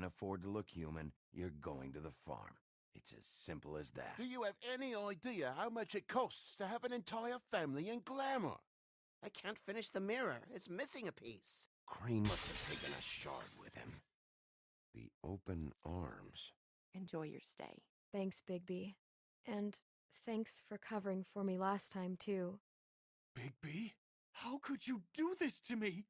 can't afford to look human, you're going to the farm. It's as simple as that. Do you have any idea how much it costs to have an entire family in glamour? I can't finish the mirror. It's missing a piece. Crane must have taken a shard with him. The open arms. Enjoy your stay. Thanks, Bigby. And thanks for covering for me last time, too. Bigby? How could you do this to me?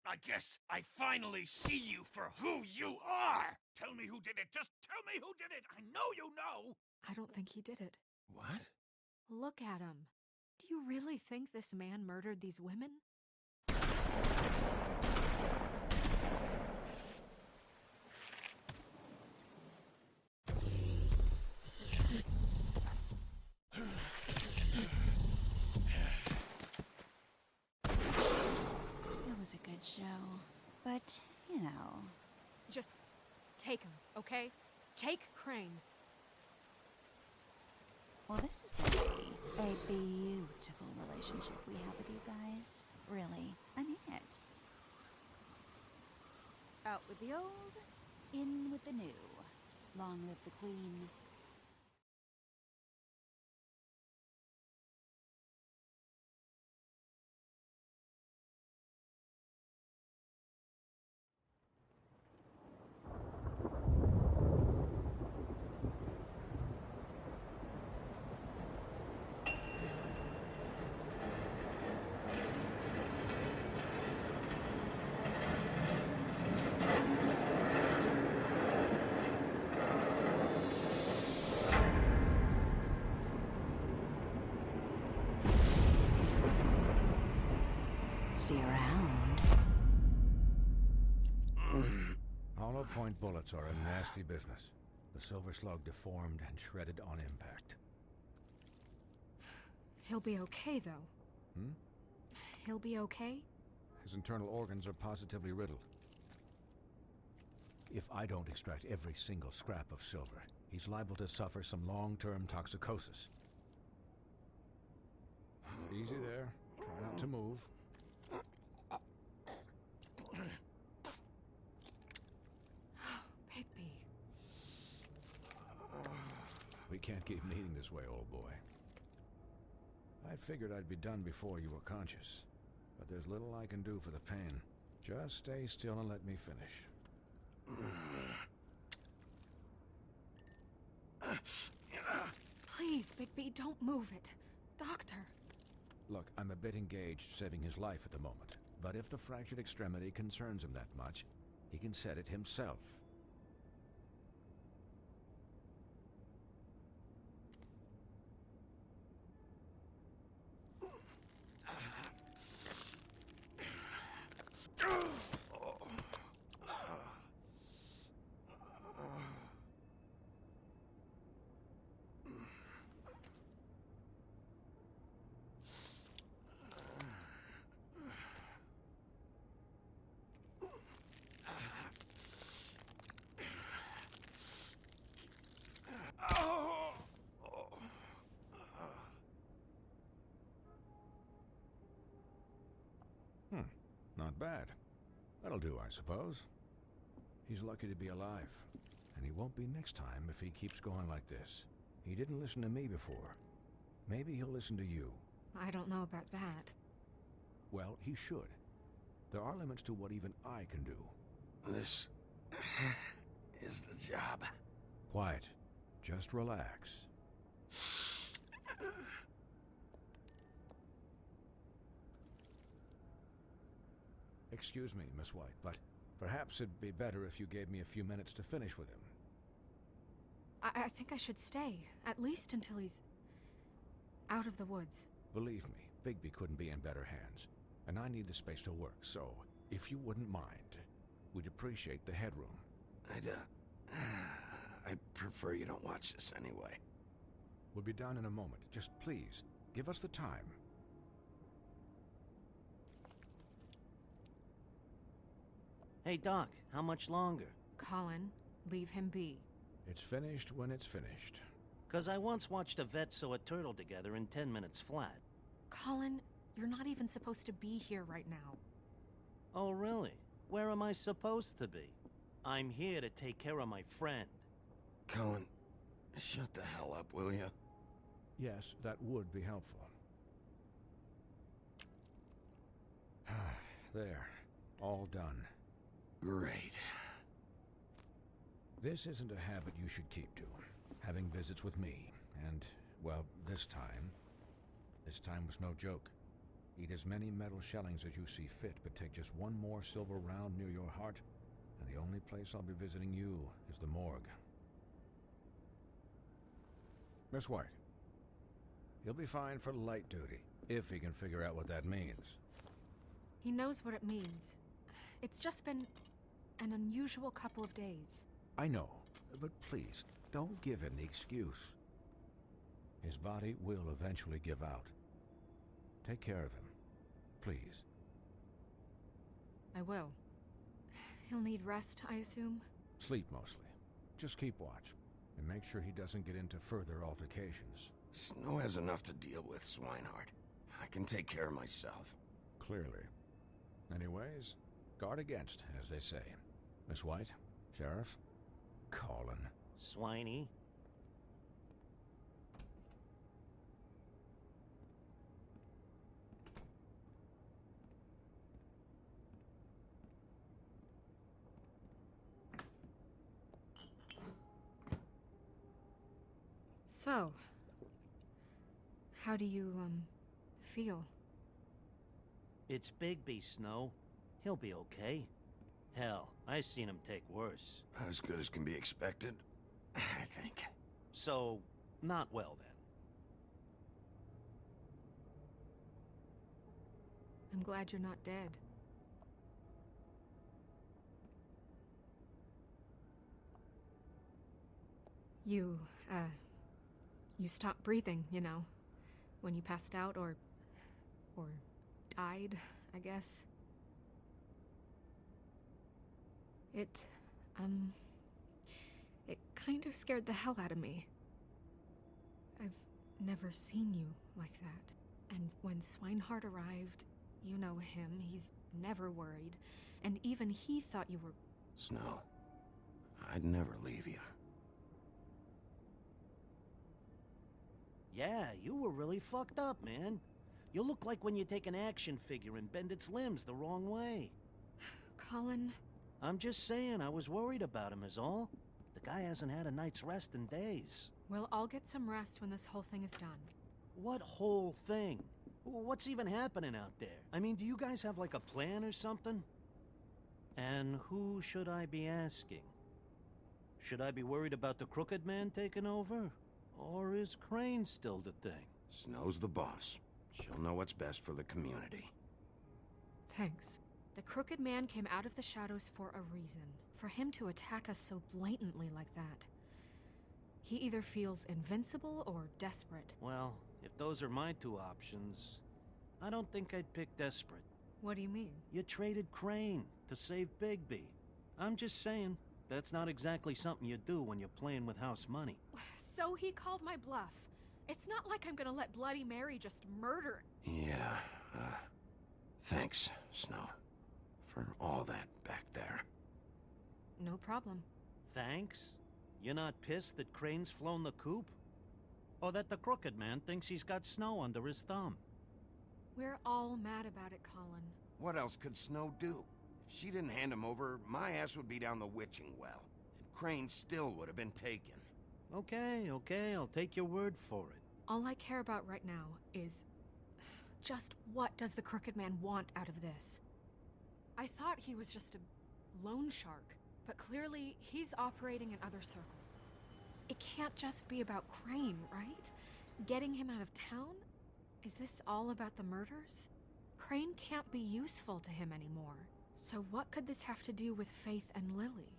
I guess I finally see you for who you are! Tell me who did it! Just tell me who did it! I know you know! I don't think he did it. What? Look at him. Do you really think this man murdered these women? It was a good show, but, you know... Just take him, okay? Take Crane. Well, this is going to be a beautiful relationship we have with you guys. Really, I mean it. Out with the old, in with the new. Long live the Queen. See you around. Hollow point bullets are a nasty business. The silver slug deformed and shredded on impact. He'll be okay, though. Hmm? He'll be okay? His internal organs are positively riddled. If I don't extract every single scrap of silver, he's liable to suffer some long-term toxicosis. Easy there. Try not to move. Bigby. We can't keep meeting this way, old boy. I figured I'd be done before you were conscious, but there's little I can do for the pain. Just stay still and let me finish. Please, Bigby, don't move it. Doctor. Look, I'm a bit engaged saving his life at the moment, but if the fractured extremity concerns him that much, he can set it himself. Not bad. That'll do, I suppose. He's lucky to be alive. And he won't be next time if he keeps going like this. He didn't listen to me before. Maybe he'll listen to you. I don't know about that. Well, he should. There are limits to what even I can do. This is the job. Quiet. Just relax. Excuse me, Miss White, but perhaps it'd be better if you gave me a few minutes to finish with him. I think I should stay, at least until he's out of the woods. Believe me, Bigby couldn't be in better hands, and I need the space to work, so if you wouldn't mind, we'd appreciate the headroom. I'd prefer you don't watch this anyway. We'll be done in a moment. Just please, give us the time. Hey, Doc, how much longer? Colin, leave him be. It's finished when it's finished. 'Cause I once watched a vet sew a turtle together in 10 minutes flat. Colin, you're not even supposed to be here right now. Oh, really? Where am I supposed to be? I'm here to take care of my friend. Cullen, shut the hell up, will you? Yes, that would be helpful. There. All done. Great. This isn't a habit you should keep to. Having visits with me, and, well, this time was no joke. Eat as many metal shellings as you see fit, but take just one more silver round near your heart, and the only place I'll be visiting you is the morgue. Miss White. He'll be fine for light duty, if he can figure out what that means. He knows what it means. It's just been an unusual couple of days. I know, but please, don't give him the excuse. His body will eventually give out. Take care of him, please. I will. He'll need rest, I assume? Sleep mostly. Just keep watch, and make sure he doesn't get into further altercations. Snow has enough to deal with, Swinehart. I can take care of myself. Clearly. Anyways, guard against, as they say. Miss White, Sheriff, Colin. Swiney. So, how do you, feel? It's Bigby, Snow. He'll be okay. Hell, I seen him take worse. Not as good as can be expected, I think. So, not well then. I'm glad you're not dead. You stopped breathing, you know, when you passed out or died, I guess. It kind of scared the hell out of me. I've never seen you like that. And when Swinehart arrived, you know him, he's never worried. And even he thought you were... Snow, I'd never leave you. Yeah, you were really fucked up, man. You look like when you take an action figure and bend its limbs the wrong way. Colin... I'm just saying, I was worried about him is all. The guy hasn't had a night's rest in days. We'll all get some rest when this whole thing is done. What whole thing? What's even happening out there? I mean, do you guys have like a plan or something? And who should I be asking? Should I be worried about the Crooked Man taking over? Or is Crane still the thing? Snow's the boss. She'll know what's best for the community. Thanks. The Crooked Man came out of the shadows for a reason. For him to attack us so blatantly like that. He either feels invincible or desperate. Well, if those are my two options, I don't think I'd pick desperate. What do you mean? You traded Crane to save Bigby. I'm just saying, that's not exactly something you do when you're playing with house money. So he called my bluff. It's not like I'm gonna let Bloody Mary just murder... Yeah, thanks, Snow. For all that back there. No problem. Thanks? You're not pissed that Crane's flown the coop? Or that the Crooked Man thinks he's got Snow under his thumb? We're all mad about it, Colin. What else could Snow do? If she didn't hand him over, my ass would be down the witching well. And Crane still would have been taken. Okay, I'll take your word for it. All I care about right now is... just what does the Crooked Man want out of this? I thought he was just a loan shark, but clearly he's operating in other circles. It can't just be about Crane, right? Getting him out of town? Is this all about the murders? Crane can't be useful to him anymore. So what could this have to do with Faith and Lily?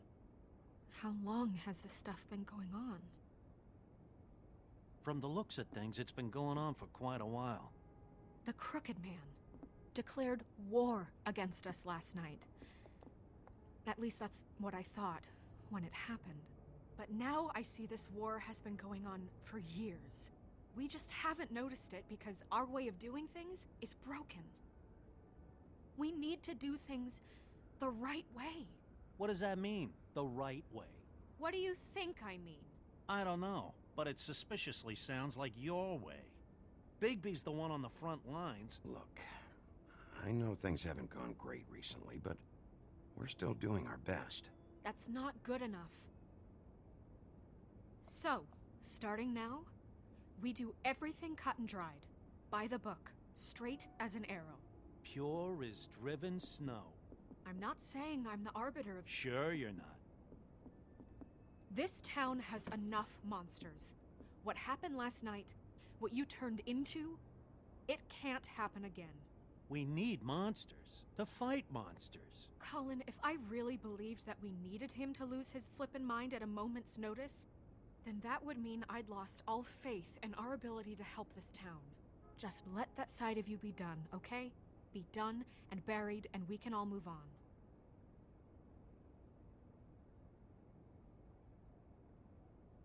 How long has this stuff been going on? From the looks of things, it's been going on for quite a while. The Crooked Man declared war against us last night. At least that's what I thought when it happened. But now I see this war has been going on for years. We just haven't noticed it because our way of doing things is broken. We need to do things the right way. What does that mean? the right way. What do you think I mean? I don't know, but it suspiciously sounds like your way. Bigby's the one on the front lines. Look, I know things haven't gone great recently, but we're still doing our best. That's not good enough. So, starting now, we do everything cut and dried, by the book, straight as an arrow. Pure as driven snow. I'm not saying I'm the arbiter of... Sure you're not. This town has enough monsters. What happened last night, what you turned into, it can't happen again. We need monsters to fight monsters. Colin, if I really believed that we needed him to lose his flippin' mind at a moment's notice, then that would mean I'd lost all faith in our ability to help this town. Just let that side of you be done, okay? Be done and buried, and we can all move on.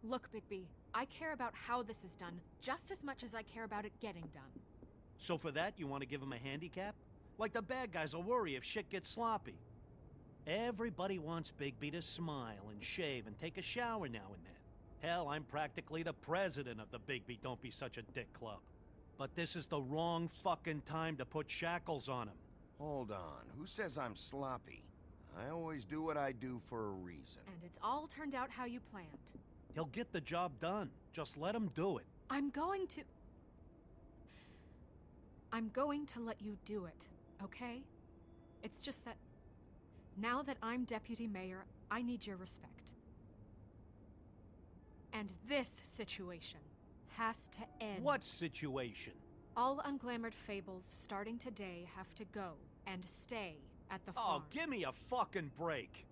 Look, Bigby, I care about how this is done just as much as I care about it getting done. So for that, you want to give him a handicap? Like the bad guys will worry if shit gets sloppy. Everybody wants Bigby to smile and shave and take a shower now and then. Hell, I'm practically the president of the Bigby Don't Be Such a Dick Club. But this is the wrong fucking time to put shackles on him. Hold on, who says I'm sloppy? I always do what I do for a reason. And it's all turned out how you planned. He'll get the job done. Just let him do it. I'm going to let you do it, okay? It's just that now that I'm deputy mayor, I need your respect. And this situation has to end. What situation? All unglamored fables starting today have to go and stay at the farm. Oh, give me a fucking break.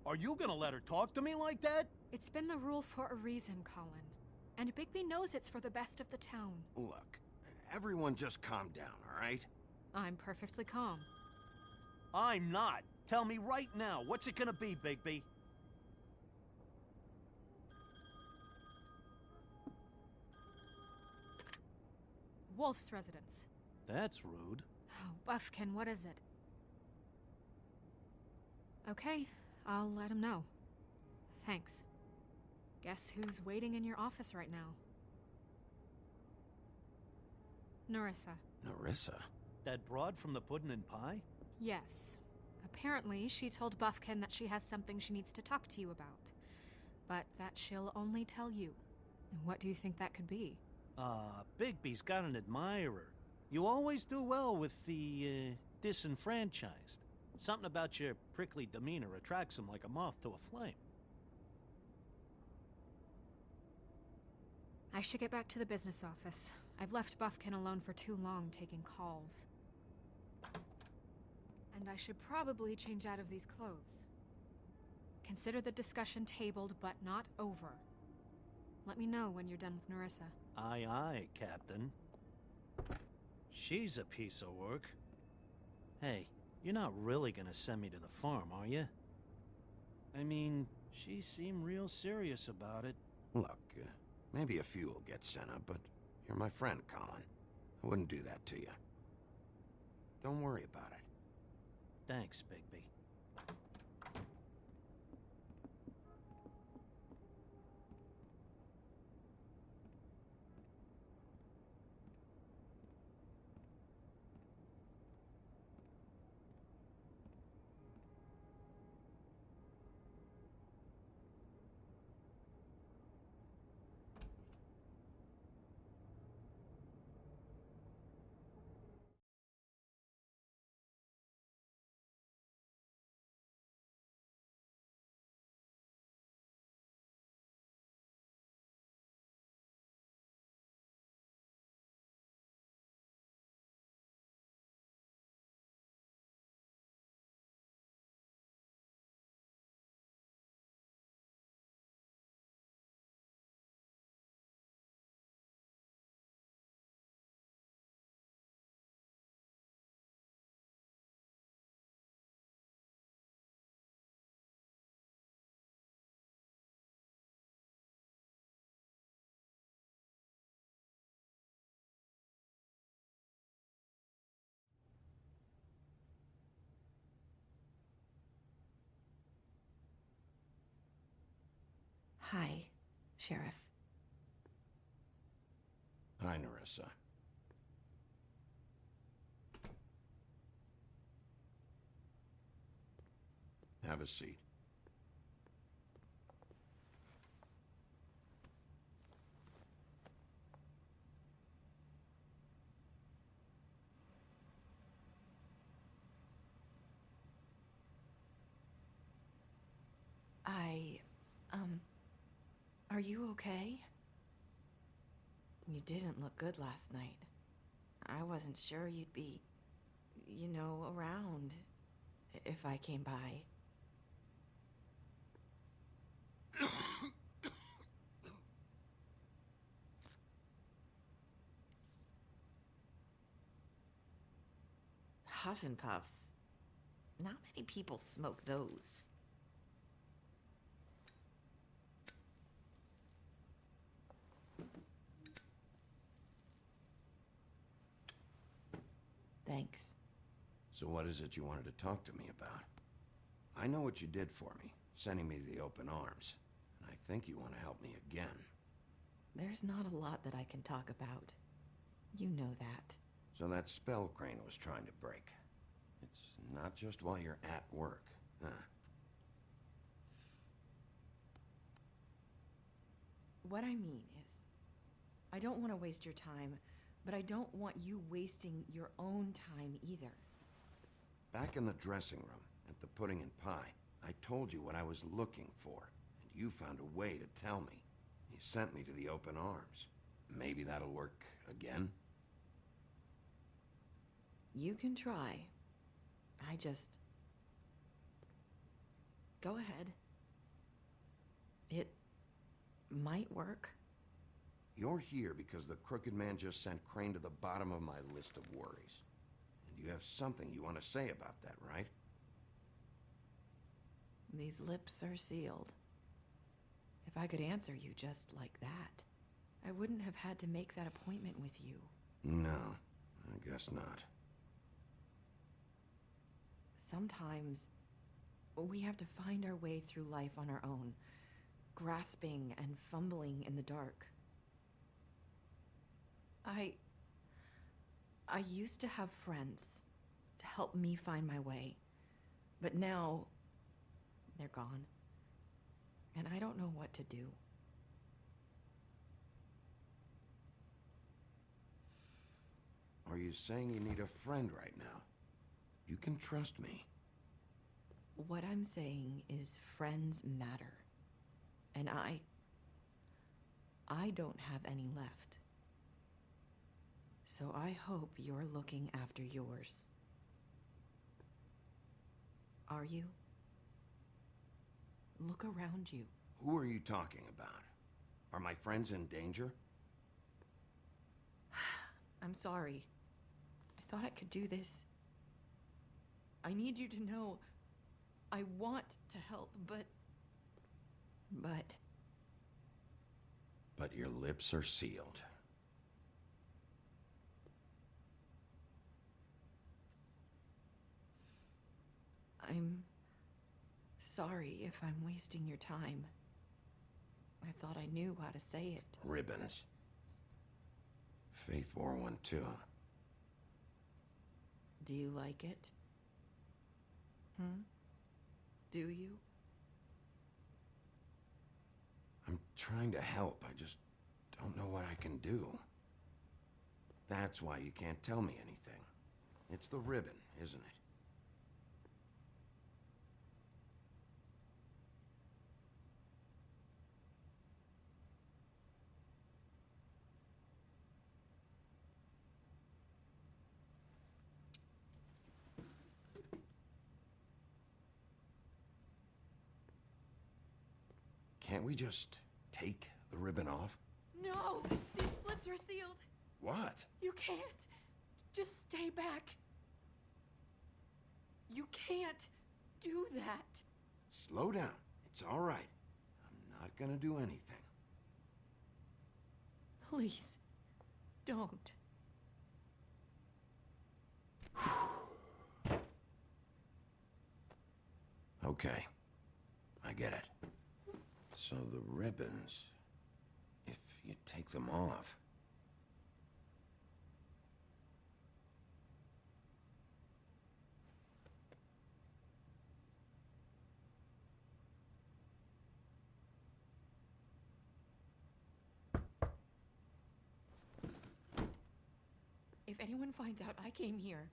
Are you gonna let her talk to me like that? It's been the rule for a reason, Colin. And Bigby knows it's for the best of the town. Look, everyone just calm down, all right? I'm perfectly calm. I'm not. Tell me right now, what's it gonna be, Bigby? Wolf's residence. That's rude. Oh, Buffkin, what is it? Okay, I'll let him know. Thanks. Guess who's waiting in your office right now? Narissa. Narissa? That broad from the Puddin' and Pie? Yes. Apparently, she told Buffkin that she has something she needs to talk to you about. But that she'll only tell you. And what do you think that could be? Bigby's got an admirer. You always do well with the, disenfranchised. Something about your prickly demeanor attracts him like a moth to a flame. I should get back to the business office. I've left Buffkin alone for too long taking calls. And I should probably change out of these clothes. Consider the discussion tabled, but not over. Let me know when you're done with Narissa. Aye, aye, Captain. She's a piece of work. Hey, you're not really gonna send me to the farm, are you? I mean, she seemed real serious about it. Look, maybe a few will get sent up, but you're my friend, Colin. I wouldn't do that to you. Don't worry about it. Thanks, Bigby. Hi, Sheriff. Hi, Nerissa. Have a seat. Are you okay? You didn't look good last night. I wasn't sure you'd be, around if I came by. Huff and Puffs. Not many people smoke those. Thanks. So what is it you wanted to talk to me about? I know what you did for me, sending me to the open arms. And I think you want to help me again. There's not a lot that I can talk about. You know that. So that spell Crane was trying to break. It's not just while you're at work, huh? What I mean is, I don't want to waste your time, but I don't want you wasting your own time either. Back in the dressing room, at the pudding and pie, I told you what I was looking for, and you found a way to tell me. You sent me to the open arms. Maybe that'll work again? You can try. I just... Go ahead. It might work. You're here because the Crooked Man just sent Crane to the bottom of my list of worries. And you have something you want to say about that, right? These lips are sealed. If I could answer you just like that, I wouldn't have had to make that appointment with you. No, I guess not. Sometimes, we have to find our way through life on our own, grasping and fumbling in the dark. I used to have friends to help me find my way, but now they're gone, and I don't know what to do. Are you saying you need a friend right now? You can trust me. What I'm saying is friends matter, and I don't have any left. So I hope you're looking after yours. Are you? Look around you. Who are you talking about? Are my friends in danger? I'm sorry. I thought I could do this. I need you to know I want to help, but... But your lips are sealed. I'm sorry if I'm wasting your time. I thought I knew how to say it. Ribbons. Faith wore one too. Do you like it? Do you? I'm trying to help. I just don't know what I can do. That's why you can't tell me anything. It's the ribbon, isn't it? Can't we just take the ribbon off? No! These lips are sealed! What? You can't! Just stay back! You can't do that! Slow down. It's all right. I'm not gonna do anything. Please, don't. Okay. I get it. So the ribbons, if you take them off... If anyone finds out I came here...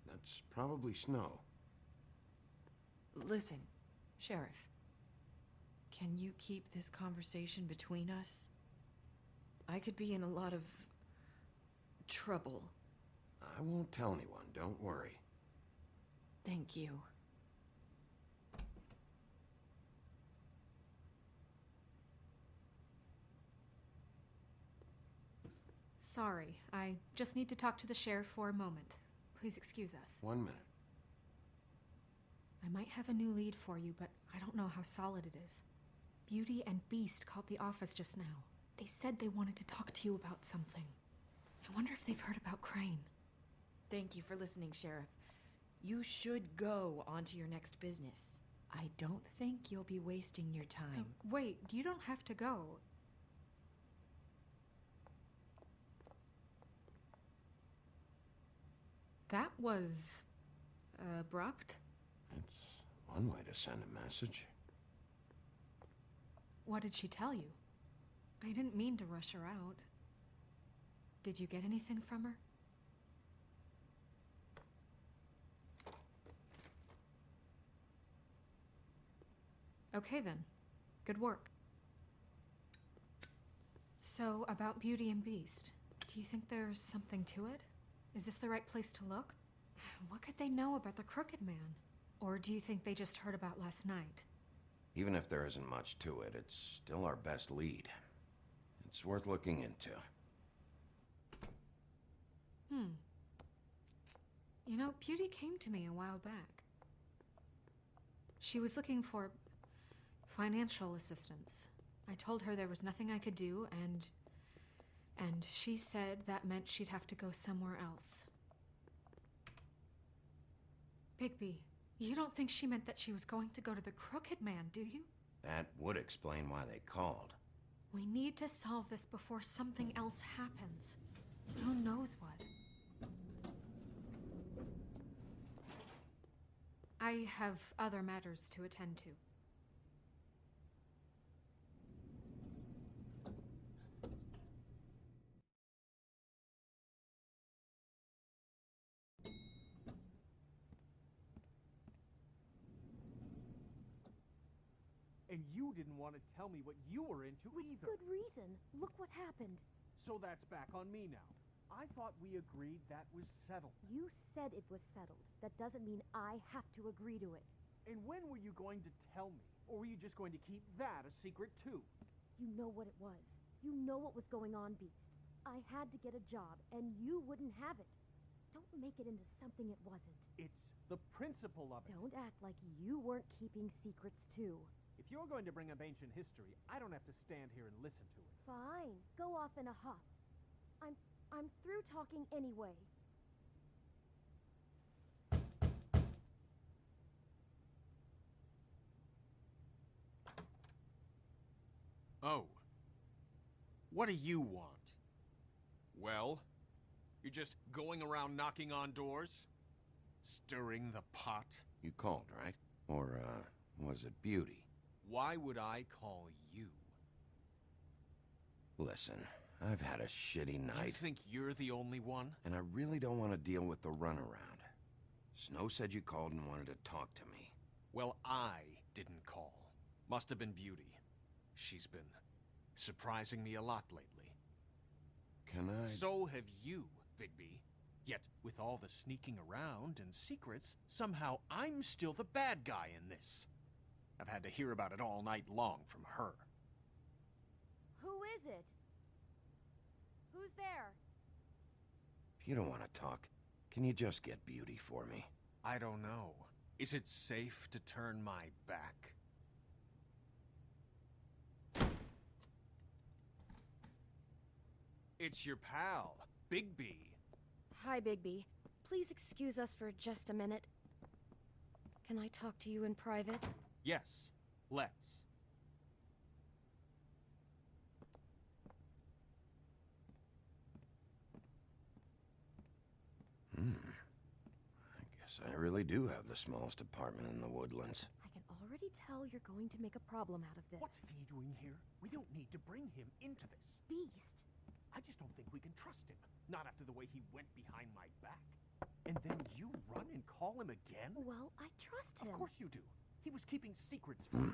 That's probably snow. Listen, Sheriff. Can you keep this conversation between us? I could be in a lot of... trouble. I won't tell anyone, don't worry. Thank you. Sorry, I just need to talk to the sheriff for a moment. Please excuse us. 1 minute. I might have a new lead for you, but I don't know how solid it is. Beauty and Beast called the office just now. They said they wanted to talk to you about something. I wonder if they've heard about Crane. Thank you for listening, Sheriff. You should go on to your next business. I don't think you'll be wasting your time. Wait, you don't have to go. That was... abrupt. It's one way to send a message. What did she tell you? I didn't mean to rush her out. Did you get anything from her? Okay then. Good work. So, about Beauty and Beast, do you think there's something to it? Is this the right place to look? What could they know about the Crooked Man? Or do you think they just heard about last night? Even if there isn't much to it, it's still our best lead. It's worth looking into. You know, Beauty came to me a while back. She was looking for financial assistance. I told her there was nothing I could do, and she said that meant she'd have to go somewhere else. Bigby, you don't think she meant that she was going to go to the Crooked Man, do you? That would explain why they called. We need to solve this before something else happens. Who knows what? I have other matters to attend to. And you didn't want to tell me what you were into either. Good reason. Look what happened. So that's back on me now. I thought we agreed that was settled. You said it was settled. That doesn't mean I have to agree to it. And when were you going to tell me? Or were you just going to keep that a secret too? You know what it was. You know what was going on, Beast. I had to get a job, and you wouldn't have it. Don't make it into something it wasn't. It's the principle of it. Don't act like you weren't keeping secrets too. If you're going to bring up ancient history, I don't have to stand here and listen to it. Fine. Go off in a huff. I'm through talking anyway. Oh. What do you want? Well, you're just going around knocking on doors? Stirring the pot? You called, right? Or, was it Beauty? Why would I call you? Listen, I've had a shitty night. You think you're the only one? And I really don't want to deal with the runaround. Snow said you called and wanted to talk to me. Well, I didn't call. Must have been Beauty. She's been surprising me a lot lately. Can I... So have you, Bigby. Yet, with all the sneaking around and secrets, somehow I'm still the bad guy in this. I've had to hear about it all night long from her. Who is it? Who's there? If you don't want to talk, can you just get Beauty for me? I don't know. Is it safe to turn my back? It's your pal, Bigby. Hi, Bigby. Please excuse us for just a minute. Can I talk to you in private? Yes, let's. Guess I really do have the smallest apartment in the woodlands. I can already tell you're going to make a problem out of this. What's Fee doing here? We don't need to bring him into this. Beast? I just don't think we can trust him. Not after the way he went behind my back. And then you run and call him again? Well, I trust him. Of course you do. He was keeping secrets from you.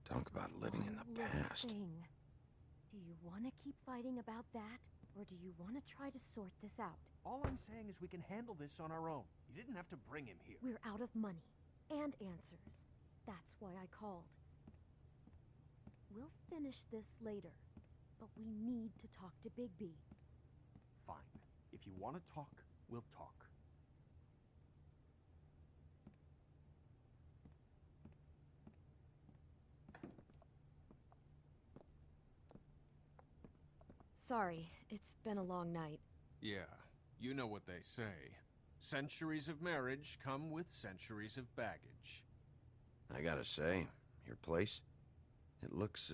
Talk about living in the past. Do you want to keep fighting about that? Or do you want to try to sort this out? All I'm saying is we can handle this on our own. You didn't have to bring him here. We're out of money. And answers. That's why I called. We'll finish this later. But we need to talk to Bigby. Fine. If you want to talk, we'll talk. Sorry, it's been a long night. Yeah, you know what they say. Centuries of marriage come with centuries of baggage. I gotta say, your place, it looks,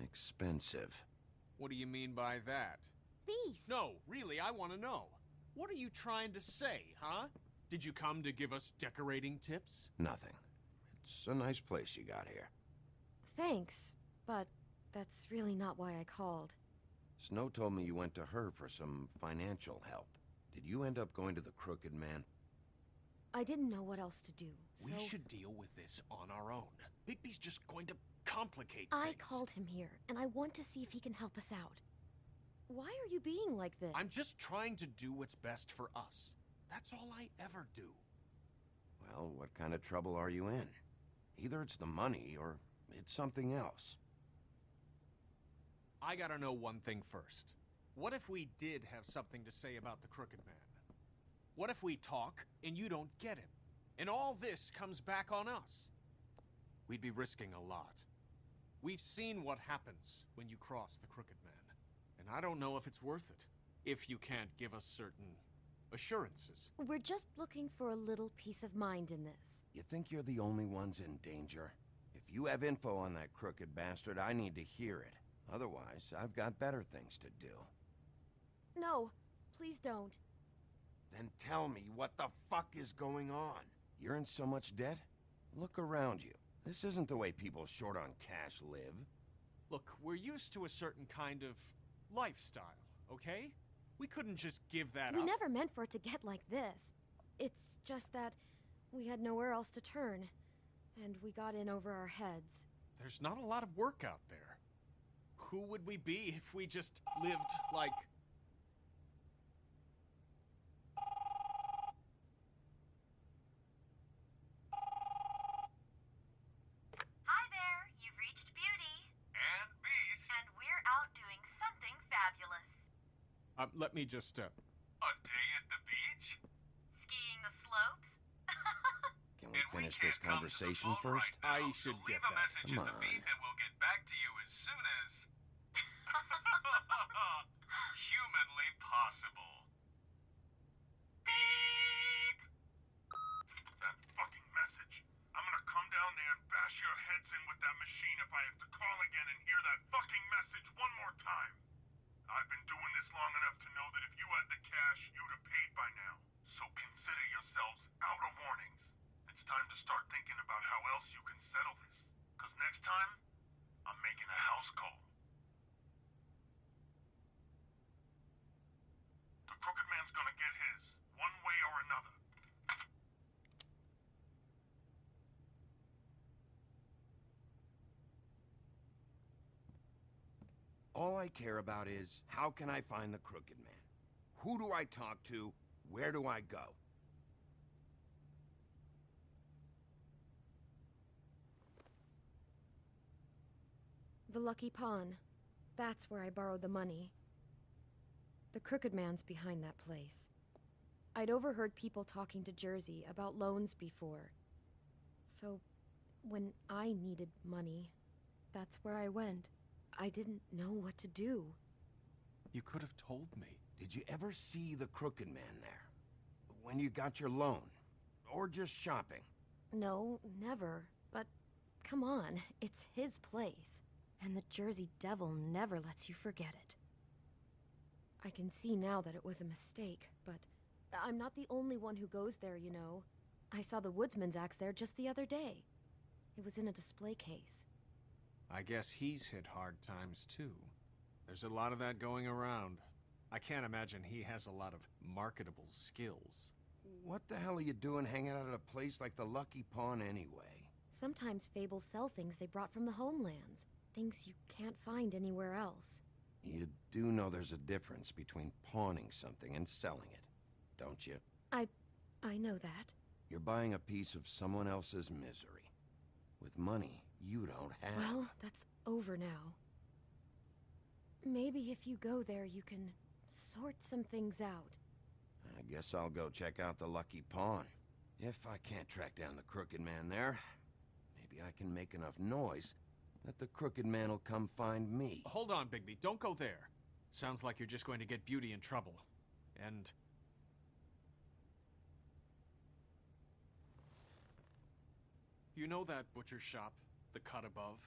expensive. What do you mean by that? Beast! No, really, I want to know. What are you trying to say, huh? Did you come to give us decorating tips? Nothing. It's a nice place you got here. Thanks, but that's really not why I called. Snow told me you went to her for some financial help. Did you end up going to the Crooked Man? I didn't know what else to do, so... We should deal with this on our own. Bigby's just going to complicate I things. called him here, and I want to see if he can help us out. Why are you being like this? I'm just trying to do what's best for us. That's all I ever do. Well, what kind of trouble are you in? Either it's the money, or it's something else. I gotta know one thing first. What if we did have something to say about the Crooked Man? What if we talk, and you don't get him? And all this comes back on us? We'd be risking a lot. We've seen what happens when you cross the Crooked Man. And I don't know if it's worth it. If you can't give us certain assurances. We're just looking for a little peace of mind in this. You think you're the only ones in danger? If you have info on that crooked bastard, I need to hear it. Otherwise, I've got better things to do. No, please don't. Then tell me what the fuck is going on? You're in so much debt? Look around you. This isn't the way people short on cash live. Look, we're used to a certain kind of lifestyle, okay? We couldn't just give that up. We never meant for it to get like this. It's just that we had nowhere else to turn, and we got in over our heads. There's not a lot of work out there. Who would we be if we just lived like... Hi there, you've reached Beauty. And Beast. And we're out doing something fabulous. Let me just, A day at the beach? Skiing the slopes? Can we finish this conversation first? I should get that. Leave a message Come in the on. beep and we'll get back to you as soon as... humanly possible. Beep! That fucking message. I'm gonna come down there and bash your heads in with that machine if I have to call again and hear that fucking message one more time. I've been doing this long enough to know that if you had the cash, you'd have paid by now. So consider yourselves out of warnings. It's time to start thinking about how else you can settle this. Because next time, I'm making a house call. The Crooked Man's gonna get his, one way or another. All I care about is, how can I find the Crooked Man? Who do I talk to? Where do I go? The Lucky Pawn. That's where I borrowed the money. The Crooked Man's behind that place. I'd overheard people talking to Jersey about loans before. So, when I needed money, that's where I went. I didn't know what to do. You could have told me. Did you ever see the Crooked Man there? When you got your loan? Or just shopping? No, never. But, come on, it's his place. And the Jersey Devil never lets you forget it. I can see now that it was a mistake, but I'm not the only one who goes there, you know. I saw the woodsman's axe there just the other day. It was in a display case. I guess he's hit hard times too. There's a lot of that going around. I can't imagine he has a lot of marketable skills. What the hell are you doing hanging out at a place like the Lucky Pawn anyway? Sometimes fables sell things they brought from the homelands. Things you can't find anywhere else. You do know there's a difference between pawning something and selling it, don't you? I know that. You're buying a piece of someone else's misery. With money you don't have. Well, that's over now. Maybe if you go there, you can sort some things out. I guess I'll go check out the Lucky Pawn. If I can't track down the Crooked Man there, maybe I can make enough noise that the Crooked Man will come find me. Hold on, Bigby. Don't go there. Sounds like you're just going to get Beauty in trouble. And... you know that butcher shop, the cut above?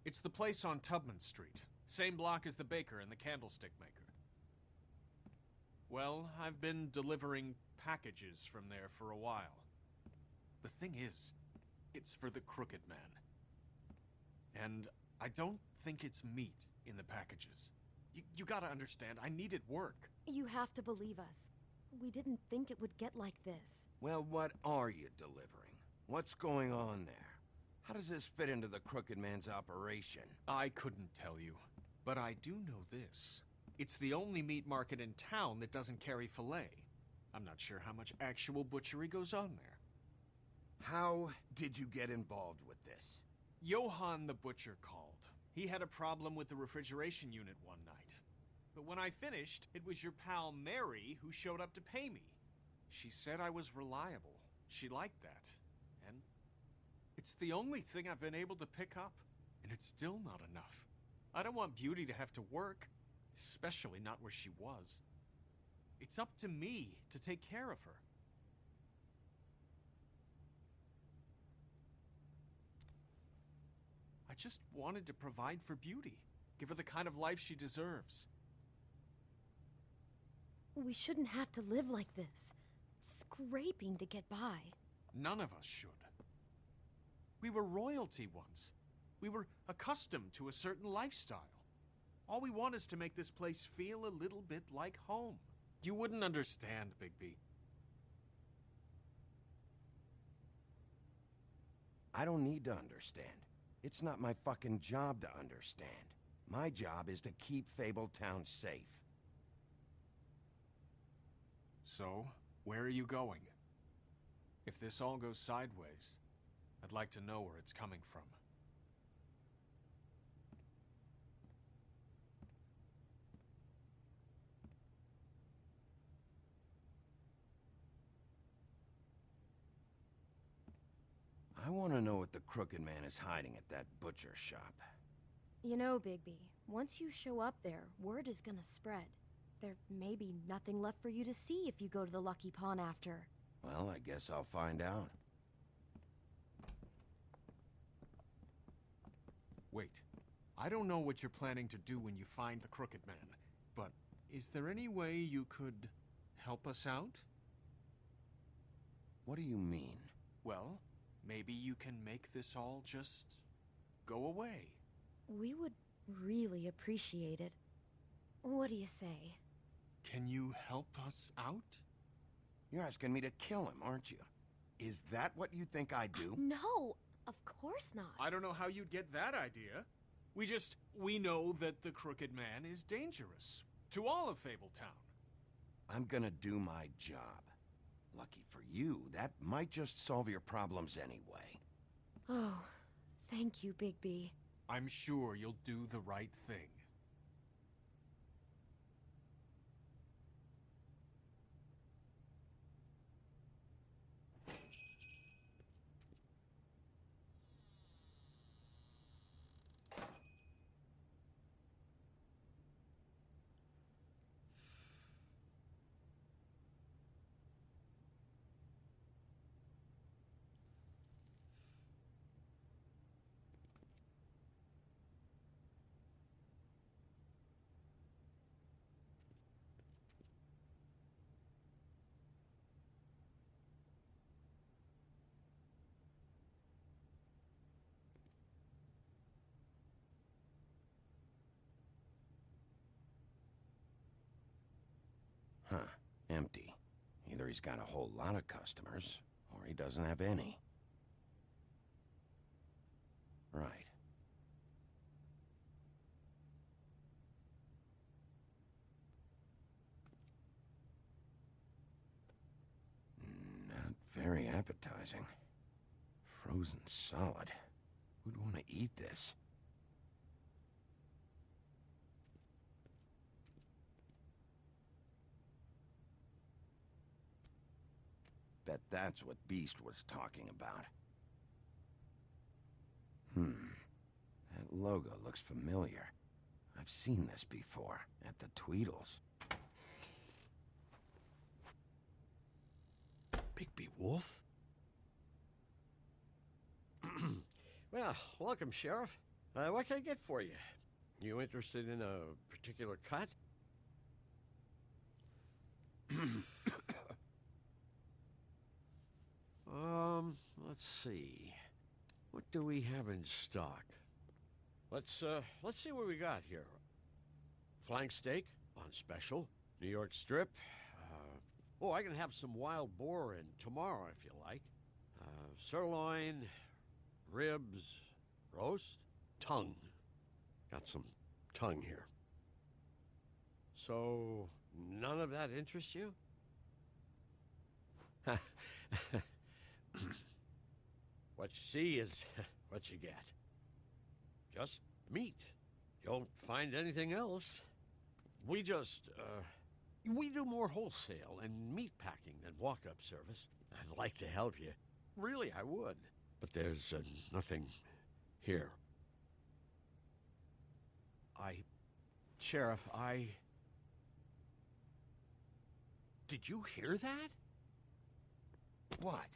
It's the place on Tubman Street. Same block as the baker and the candlestick maker. Well, I've been delivering packages from there for a while. The thing is, it's for the Crooked Man. And I don't think it's meat in the packages. You gotta understand, I needed work. You have to believe us. We didn't think it would get like this. Well, what are you delivering? What's going on there? How does this fit into the Crooked Man's operation? I couldn't tell you, but I do know this. It's the only meat market in town that doesn't carry filet. I'm not sure how much actual butchery goes on there. How did you get involved with this? Johann the butcher called. He had a problem with the refrigeration unit one night. But when I finished, it was your pal Mary who showed up to pay me. She said I was reliable. She liked that. And it's the only thing I've been able to pick up. And it's still not enough. I don't want Beauty to have to work, especially not where she was. It's up to me to take care of her. I just wanted to provide for Beauty. Give her the kind of life she deserves. We shouldn't have to live like this. Scraping to get by. None of us should. We were royalty once. We were accustomed to a certain lifestyle. All we want is to make this place feel a little bit like home. You wouldn't understand, Bigby. I don't need to understand. It's not my fucking job to understand. My job is to keep Fabletown safe. So, where are you going? If this all goes sideways, I'd like to know where it's coming from. I want to know what the Crooked Man is hiding at that butcher shop. You know, Bigby, once you show up there, word is gonna spread. There may be nothing left for you to see if you go to the Lucky Pawn after. Well, I guess I'll find out. Wait, I don't know what you're planning to do when you find the Crooked Man, but is there any way you could help us out? What do you mean? Well, maybe you can make this all just go away. We would really appreciate it. What do you say? Can you help us out? You're asking me to kill him, aren't you? Is that what you think I do? No, of course not. I don't know how you'd get that idea. We know that the Crooked Man is dangerous to all of Fabletown. I'm gonna do my job. Lucky for you, that might just solve your problems anyway. Oh, thank you, Bigby. I'm sure you'll do the right thing. Huh. Empty. Either he's got a whole lot of customers, or he doesn't have any. Right. Not very appetizing. Frozen solid. Who'd want to eat this? Bet that's what Beast was talking about. That logo looks familiar. I've seen this before, at the Tweedles. Bigby Wolf? Well, welcome, Sheriff. What can I get for you? You interested in a particular cut? Let's see. What do we have in stock? Let's see what we got here. Flank steak on special. New York strip. I can have some wild boar in tomorrow if you like. Sirloin, ribs, roast, tongue. Got some tongue here. So, none of that interests you? What you see is what you get. Just meat. You don't find anything else. We do more wholesale and meat packing than walk-up service. I'd like to help you. Really, I would. But there's nothing here. Sheriff, Did you hear that? What?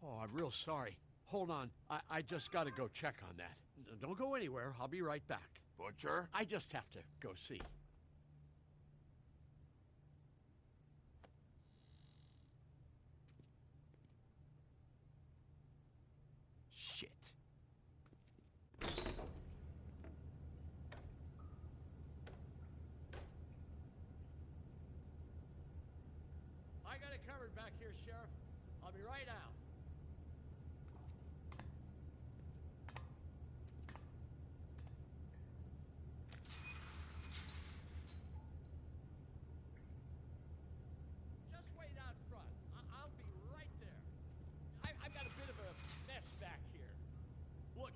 Oh, I'm real sorry. Hold on. I just gotta go check on that. Don't go anywhere. I'll be right back. Butcher? I just have to go see. Shit. I got it covered back here, Sheriff. I'll be right out. Just wait out front. I'll be right there. I've got a bit of a mess back here. Look,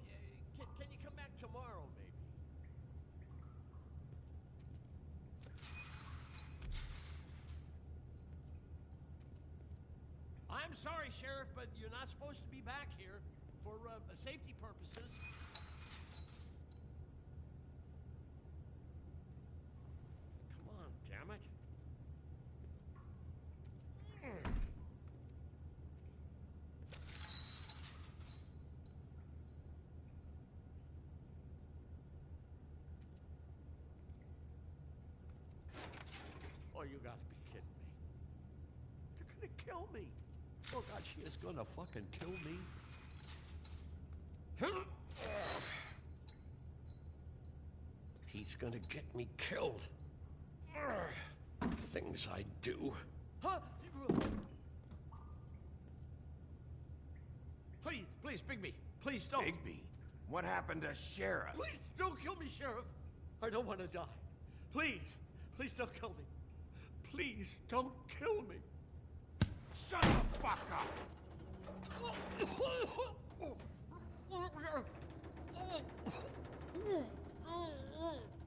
can you come back tomorrow, maybe? I'm sorry, Sheriff, but you're not supposed to be back here for safety purposes. Come on, damn it. Oh, you gotta be kidding me. They're gonna kill me. Oh, God, she is gonna fucking kill me. He's gonna get me killed. Things I do. Huh? Please, Bigby. Please don't. Bigby? What happened to Sheriff? Please don't kill me, Sheriff. I don't want to die. Please don't kill me. Please don't kill me. Shut the fuck up!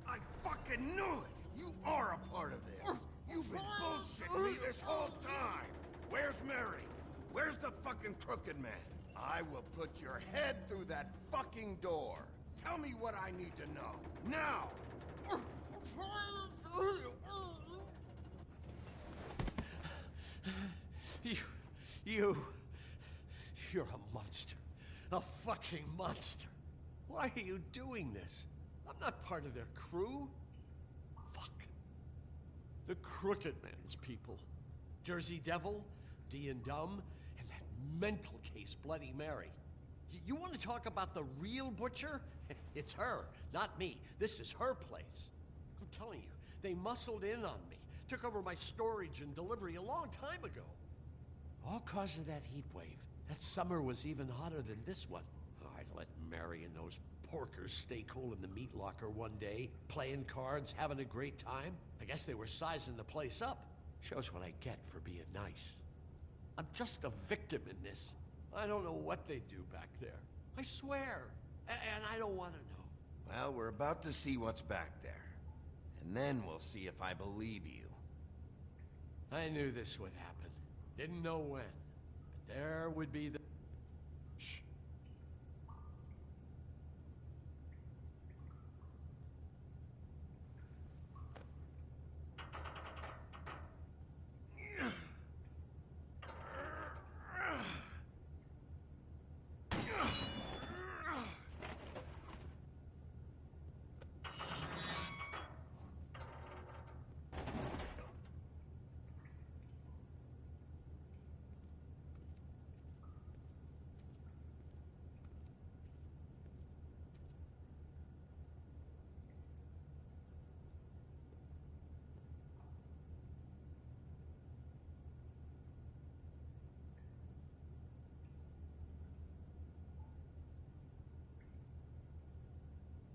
I fucking knew it! You are a part of this! You've been bullshitting me this whole time! Where's Mary? Where's the fucking crooked man? I will put your head through that fucking door! Tell me what I need to know! Now! You're a monster. A fucking monster. Why are you doing this? I'm not part of their crew. Fuck. The Crooked Man's people. Jersey Devil, D and Dumb, and that mental case, Bloody Mary. You want to talk about the real butcher? It's her, not me. This is her place. I'm telling you, they muscled in on me Took over my storage and delivery a long time ago. All cause of that heat wave. That summer was even hotter than this one. Oh, I let Mary and those porkers stay cool in the meat locker one day, playing cards, having a great time. I guess they were sizing the place up. Shows what I get for being nice. I'm just a victim in this. I don't know what they do back there. I swear. And I don't want to know. Well, we're about to see what's back there. And then we'll see if I believe you. I knew this would happen. Didn't know when. But there would be the... Shh.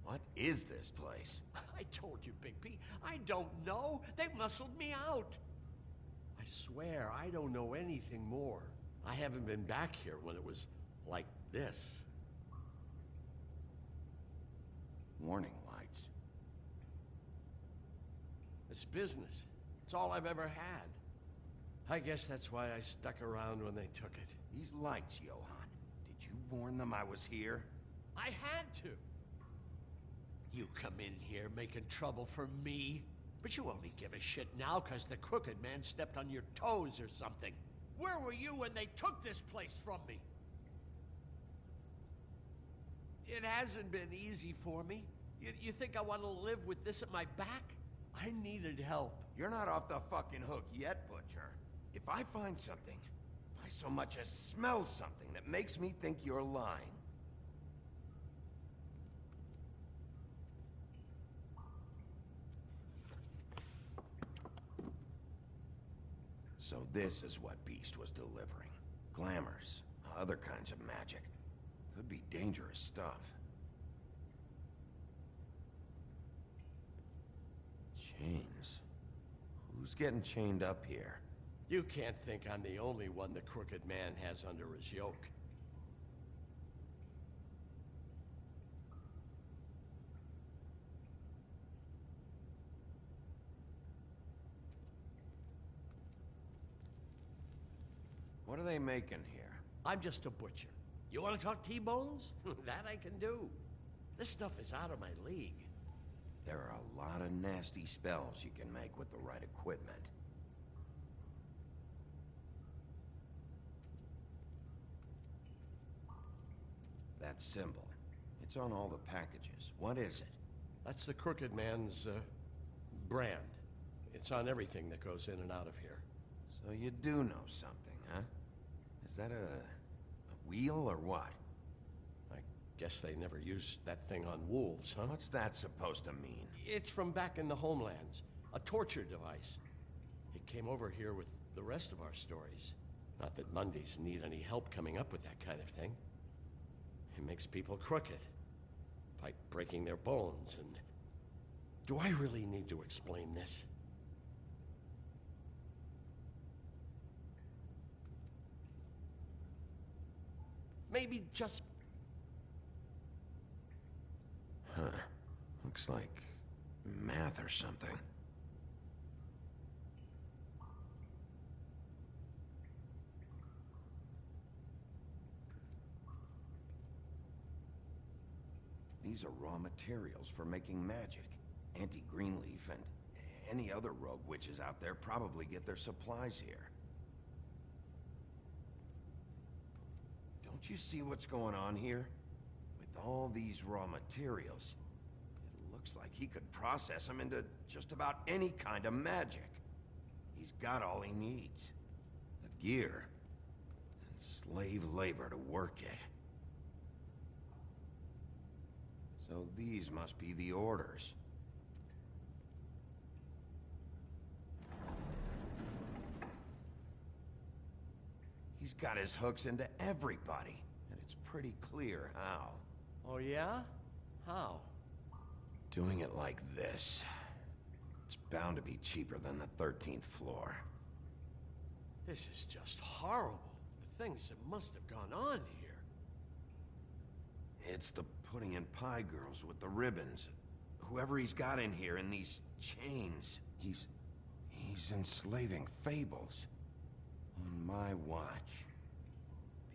What is this place? I told you, Bigby. I don't know. They muscled me out. I swear, I don't know anything more. I haven't been back here when it was like this. Warning lights. It's business. It's all I've ever had. I guess that's why I stuck around when they took it. These lights, Johann. Did you warn them I was here? I had to. You come in here making trouble for me, but you only give a shit now because the Crooked Man stepped on your toes or something. Where were you when they took this place from me? It hasn't been easy for me. You think I want to live with this at my back? I needed help. You're not off the fucking hook yet, Butcher. If I find something, if I so much as smell something that makes me think you're lying, so this is what Beast was delivering. Glamours, other kinds of magic. Could be dangerous stuff. Chains. Who's getting chained up here? You can't think I'm the only one the Crooked Man has under his yoke. What are they making here? I'm just a butcher. You want to talk T-bones? That I can do. This stuff is out of my league. There are a lot of nasty spells you can make with the right equipment. That symbol. It's on all the packages. What is it? That's the Crooked Man's, brand. It's on everything that goes in and out of here. So you do know something, huh? Is that a wheel or what? I guess they never used that thing on wolves, huh? What's that supposed to mean? It's from back in the homelands. A torture device. It came over here with the rest of our stories. Not that Mondays need any help coming up with that kind of thing. It makes people crooked. By breaking their bones and... Do I really need to explain this? Maybe just... Huh. Looks like math or something. These are raw materials for making magic. Auntie Greenleaf and any other rogue witches out there probably get their supplies here. Don't you see what's going on here? With all these raw materials, it looks like he could process them into just about any kind of magic. He's got all he needs. The gear and slave labor to work it. So these must be the orders. He's got his hooks into everybody, and it's pretty clear how. Oh, yeah? How? Doing it like this. It's bound to be cheaper than the 13th floor. This is just horrible. The things that must have gone on here. It's the pudding and pie girls with the ribbons. Whoever he's got in here in these chains, he's enslaving fables. On my watch.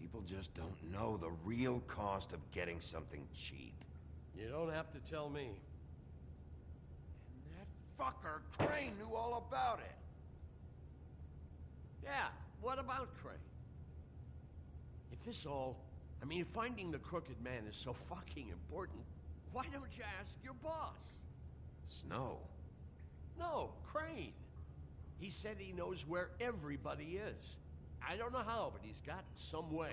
People just don't know the real cost of getting something cheap. You don't have to tell me. And that fucker Crane knew all about it. Yeah, what about Crane? If this all... I mean, if finding the Crooked Man is so fucking important, why don't you ask your boss? Snow? No, Crane. He said he knows where everybody is. I don't know how, but he's got some way.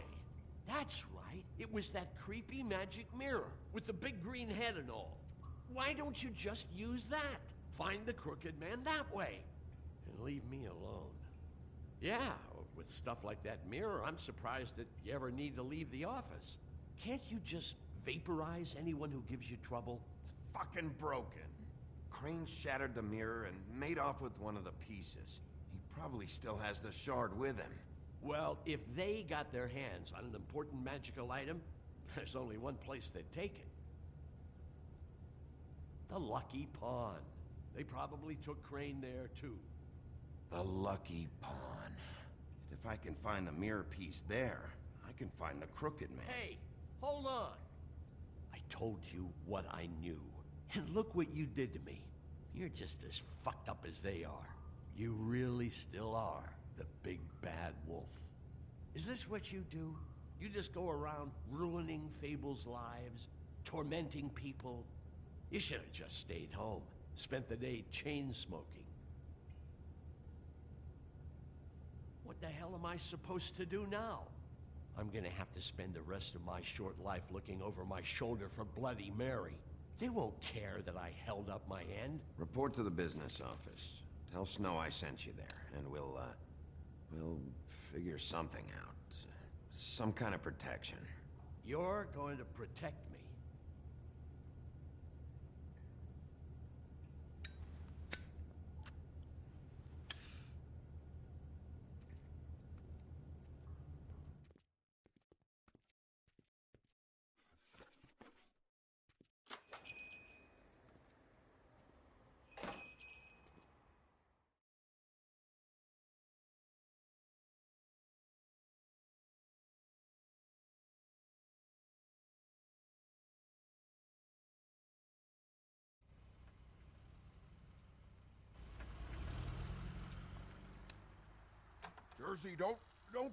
That's right. It was that creepy magic mirror with the big green head and all. Why don't you just use that? Find the Crooked Man that way. And leave me alone. Yeah, with stuff like that mirror, I'm surprised that you ever need to leave the office. Can't you just vaporize anyone who gives you trouble? It's fucking broken. Crane shattered the mirror and made off with one of the pieces. He probably still has the shard with him. Well, if they got their hands on an important magical item, there's only one place they'd take it. The Lucky Pawn. They probably took Crane there, too. The Lucky Pawn. If I can find the mirror piece there, I can find the Crooked Man. Hey, hold on. I told you what I knew. And look what you did to me. You're just as fucked up as they are. You really still are the big bad wolf. Is this what you do? You just go around ruining Fable's lives, tormenting people? You should have just stayed home, spent the day chain smoking. What the hell am I supposed to do now? I'm gonna have to spend the rest of my short life looking over my shoulder for Bloody Mary. They won't care that I held up my end. Report to the business office. Tell Snow I sent you there, and we'll figure something out. Some kind of protection. You're going to protect me. Jersey, don't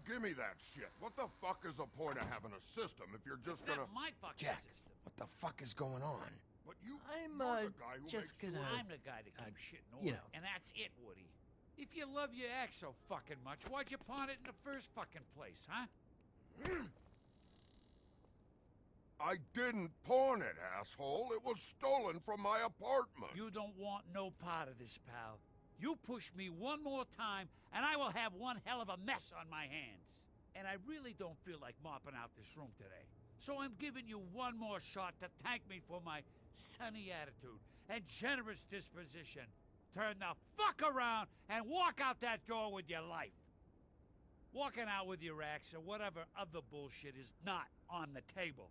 give me that shit. What the fuck is the point of having a system if you're just gonna... That's my fucking Jack, system. what the fuck is going on? But you're the guy who just makes gonna... sure- I'm the guy that keeps shit in you order. know. And that's it, Woody. If you love your ex so fucking much, why'd you pawn it in the first fucking place, huh? I didn't pawn it, asshole. It was stolen from my apartment. You don't want no part of this, pal. You push me one more time, and I will have one hell of a mess on my hands. And I really don't feel like mopping out this room today. So I'm giving you one more shot to thank me for my sunny attitude and generous disposition. Turn the fuck around and walk out that door with your life. Walking out with your ex or whatever other bullshit is not on the table.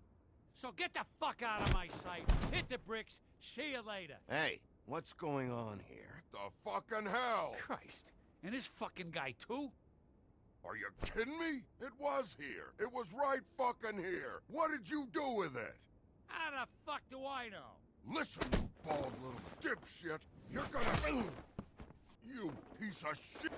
So get the fuck out of my sight, hit the bricks, see you later. Hey, what's going on here? The fucking hell! Christ, and this fucking guy too? Are you kidding me? It was here. It was right fucking here. What did you do with it? How the fuck do I know? Listen, you bald little dipshit. You're gonna... You piece of shit.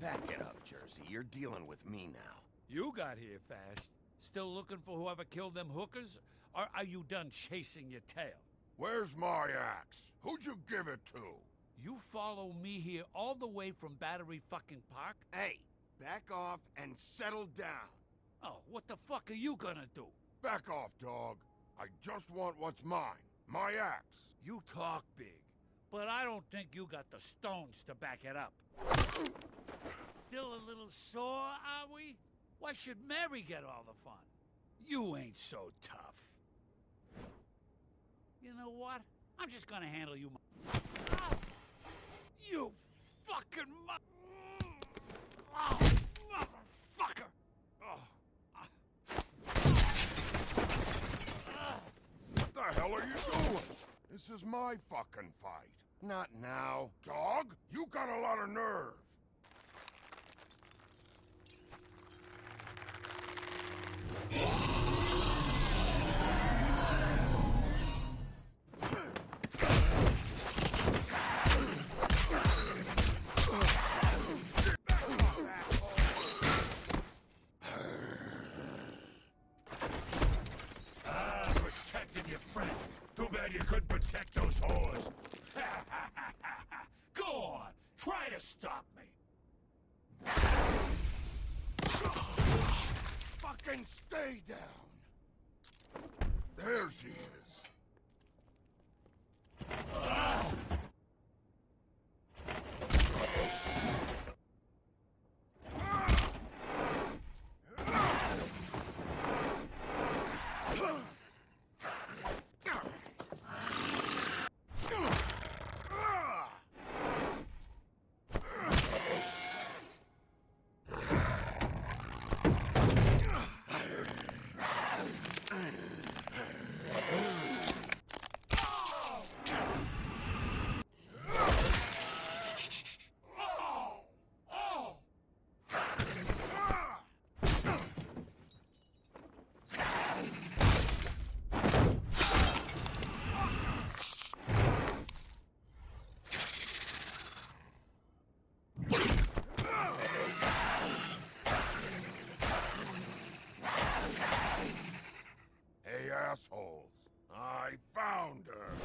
Back it up, Jersey. You're dealing with me now. You got here fast. Still looking for whoever killed them hookers? Or are you done chasing your tail? Where's my axe? Who'd you give it to? You follow me here all the way from Battery fucking Park? Hey, back off and settle down. Oh, what the fuck are you gonna do? Back off, dog. I just want what's mine. My axe. You talk big. but I don't think you got the stones to back it up. Still a little sore, are we? Why should Mary get all the fun? You ain't so tough. You know what? I'm just gonna handle you. Oh, you fucking motherfucker! What the hell are you doing? This is my fucking fight. Not now. Dog, you got a lot of nerve. Protecting your friend. Too bad you couldn't protect those whores. Go on, try to stop me. Fucking stay down. There she is. Hey, assholes. I found her.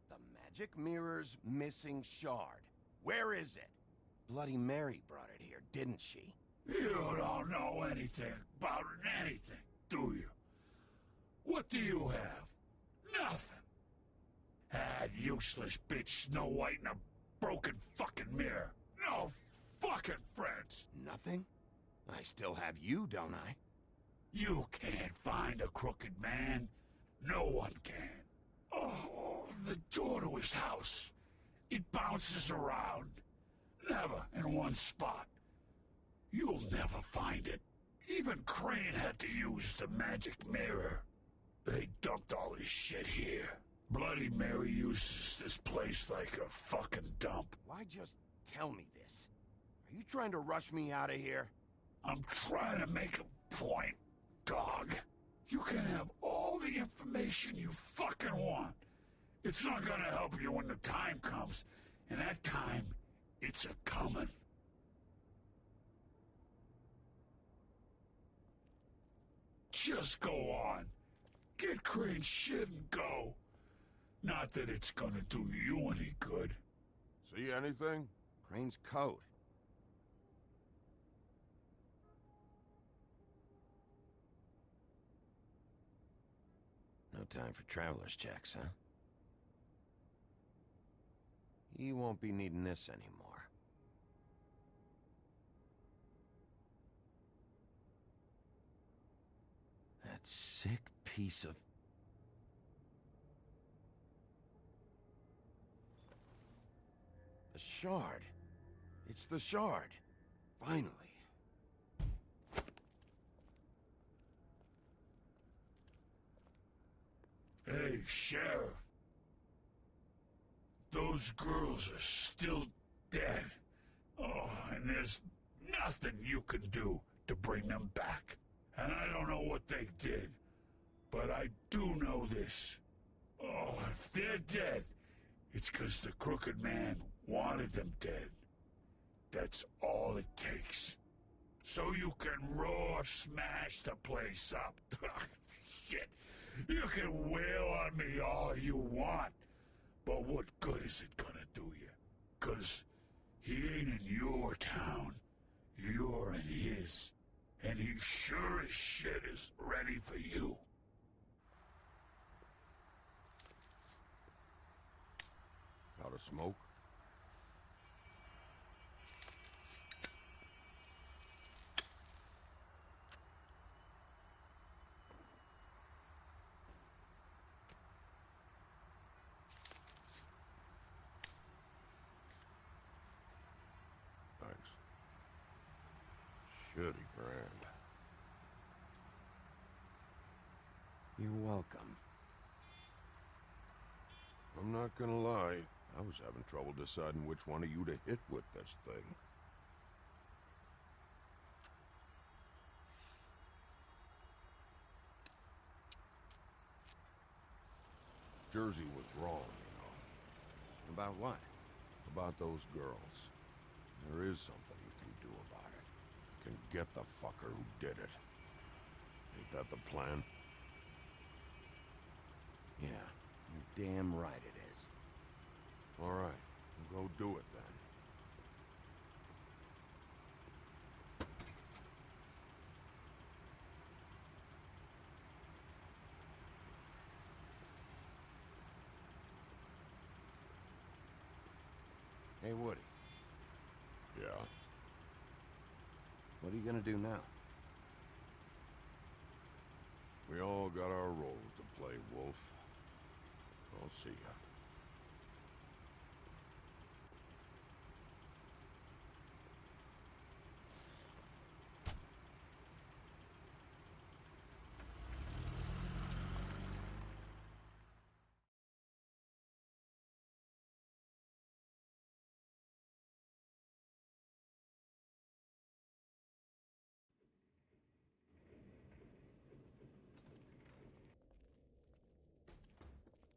The magic mirror's missing shard. Where is it? Bloody Mary brought it here, didn't she? You don't know anything about anything, do you? What do you have? Nothing. That useless bitch Snow White and a broken fucking mirror. No fucking friends. Nothing? I still have you, don't I? You can't find a crooked man. No one can. Oh, the door to his house. It bounces around. Never in one spot. You'll never find it. Even Crane had to use the magic mirror. They dumped all his shit here. Bloody Mary uses this place like a fucking dump. Why just tell me this? Are you trying to rush me out of here? I'm trying to make a point, dog. You can have all the information you fucking want. It's not gonna help you when the time comes. And that time, it's a-comin'. Just go on. Get Crane's shit and go. Not that it's gonna do you any good. See anything? Crane's coat. No time for traveler's checks, huh? You won't be needing this anymore. That sick piece of... The shard. It's the shard. Finally. Hey, Sheriff. Those girls are still dead. Oh, and there's nothing you can do to bring them back. And I don't know what they did, but I do know this. Oh, if they're dead, it's 'cause the Crooked Man wanted them dead. That's all it takes. So you can raw smash the place up. Shit, you can wail on me all you want, but what good is it gonna do you? 'Cause he ain't in your town. You're in his. And he sure as shit is ready for you. Out of smoke? Thanks. Shitty brand. You're welcome. I'm not gonna lie, I was having trouble deciding which one of you to hit with this thing. Jersey was wrong, you know. About what? About those girls. There is something you can do about it. You can get the fucker who did it. Ain't that the plan? Yeah, you're damn right it is. All right, we'll go do it then. Hey, Woody. Yeah? What are you gonna do now? We all got our roles to play, Wolf. I'll see ya.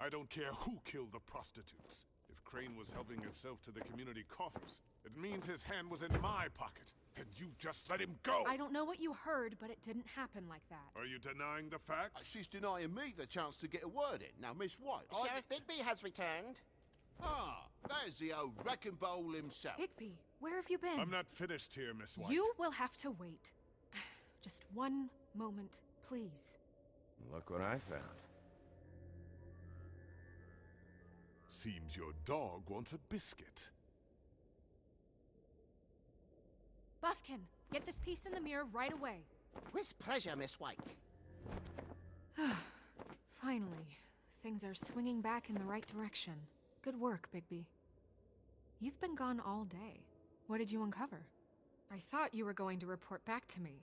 I don't care who killed the prostitutes. If Crane was helping himself to the community coffers, it means his hand was in my pocket, and you just let him go! I don't know what you heard, but it didn't happen like that. Are you denying the facts? She's denying me the chance to get a word in. Now, Miss White, Sheriff Bigby has returned. Ah, there's the old wrecking bowl himself. Bigby, where have you been? I'm not finished here, Miss White. You will have to wait. Just one moment, please. Look what I found. Seems your dog wants a biscuit. Buffkin, get this piece in the mirror right away. With pleasure, Miss White. Finally, things are swinging back in the right direction. Good work, Bigby. You've been gone all day. What did you uncover? I thought you were going to report back to me.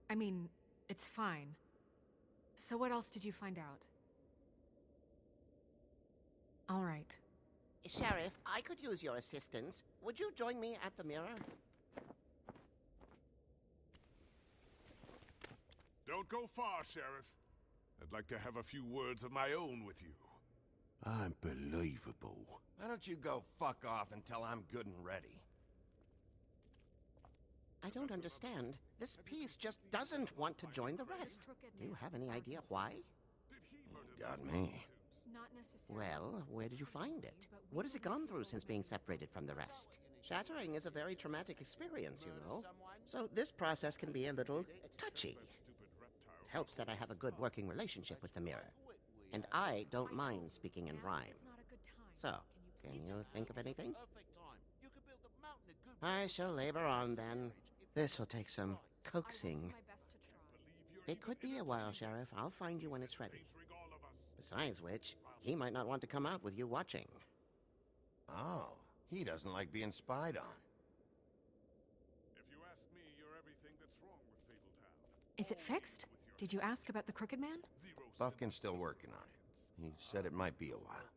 I mean, it's fine. So what else did you find out? All right. Sheriff, I could use your assistance. Would you join me at the mirror? Don't go far, Sheriff. I'd like to have a few words of my own with you. Unbelievable. Why don't you go fuck off until I'm good and ready? I don't understand. This piece just doesn't want to join the rest. Do you have any idea why? You got me. Not necessarily. Well, where did you find it? What has it gone through since being separated from the rest? Shattering is a very traumatic experience, you know. So this process can be a little touchy. It helps that I have a good working relationship with the mirror. And I don't mind speaking in rhyme. So, can you think of anything? I shall labor on, then. This will take some coaxing. It could be a while, Sheriff. I'll find you when it's ready. Besides which, he might not want to come out with you watching. Oh, he doesn't like being spied on. If you ask me, you're everything that's wrong with Fabletown. Is it fixed? Did you ask about the Crooked Man? Buffkin's still working on it. He said it might be a while.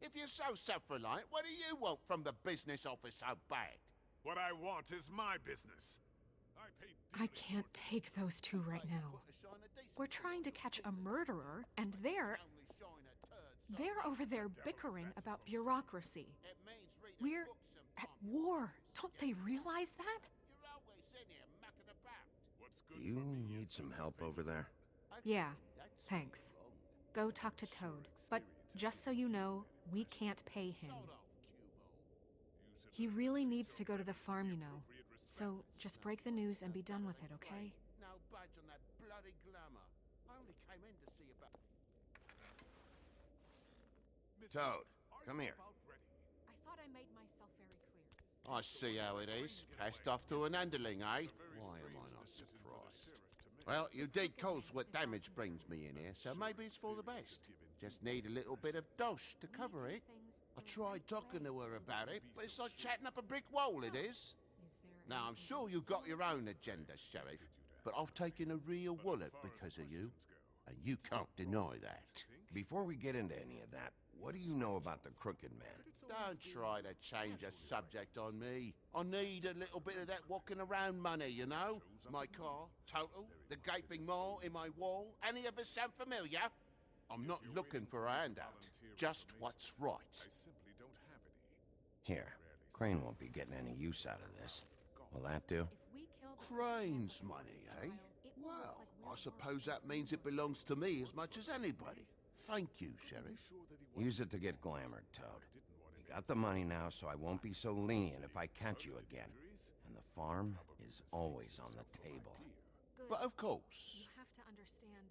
If you're so self-reliant, what do you want from the business office so bad? What I want is my business. I can't take those two right now. We're trying to catch a murderer, and they're over there bickering about bureaucracy. We're at war. Don't they realize that? You need some help over there? Yeah, thanks. Go talk to Toad. But just so you know, we can't pay him. He really needs to go to the farm, you know. So just break the news and be done with it, okay? No budge on that bloody glamour. I only came in to see about... Toad, come here. I thought I made myself very clear. I see how it is. Passed off to an underling, eh? Why am I not surprised? Well, you did cause what damage brings me in here, so maybe it's for the best. Just need a little bit of dosh to cover it. I tried talking to her about it, but it's like chatting up a brick wall, it is. Now, I'm sure you've got your own agenda, Sheriff, but I've taken a real wallet because of you, and you can't deny that. Before we get into any of that, what do you know about the Crooked Man? Don't try to change a subject on me. I need a little bit of that walking around money, you know? My car, total, the gaping maw in my wall. Any of us sound familiar? I'm not looking for a handout, just what's right. Here, Crane won't be getting any use out of this. Will that do? Crane's money, eh? Well, I suppose that means it belongs to me as much as anybody. Thank you, Sheriff. Use it to get glamored, Toad. You got the money now, so I won't be so lenient if I catch you again. And the farm is always on the table. But of course. You have to understand.